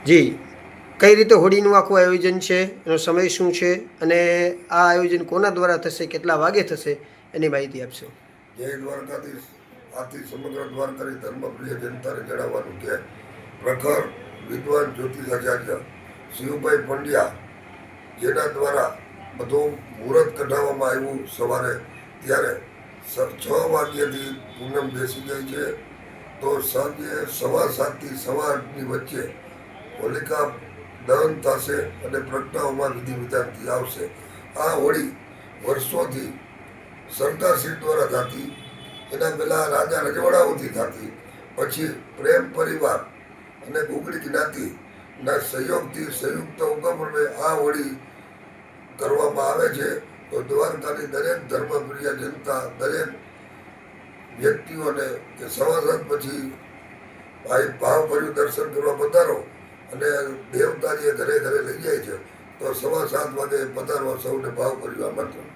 જી, કઈ રીતે હોળીનું આખું આયોજન છે, એનો સમય શું છે અને આ આયોજન કોના દ્વારા થશે, કેટલા વાગે થશે, એની માહિતી આપશો. જય દ્વારકાધીશ. આથી સમગ્ર દ્વારકાની ધર્મપ્રિય જનતાને જણાવવાનું કે પ્રખર વિદ્વાન જ્યોતિષાચાર્ય શિવભાઈ પંડ્યા, જેના દ્વારા બધું મુહૂર્ત કઢાવવામાં આવ્યું સવારે, ત્યારે 6 વાગ્યાથી પૂનમ બેસી ગઈ છે. તો સાંજે 7:15 થી 8:15ની વચ્ચે હોલિકા દહન થશે અને પ્રગટાવવામાં વિધિ વિધાનથી આવશે. આ હોળી વર્ષોથી સરકારશ્રી દ્વારા થતી, એના પહેલાં રાજા રજવાડાઓથી થતી, પછી પ્રેમ પરિવાર અને ગુગળી જ્ઞાતિના સહયોગથી સંયુક્ત ઉપક્રમે આ હોળી કરવામાં આવે છે. તો દ્વારકાની દરેક ધર્મપ્રિય જનતા, દરેક વ્યક્તિઓને કે સવાસદ પછી ભાવભર્યું દર્શન કરવા પધારો, અને દેવતા જે ઘરે ઘરે લઈ જાય છે, તો 7:15 વાગે પધારવા સૌને ભાવભર્યું આમંત્રણ.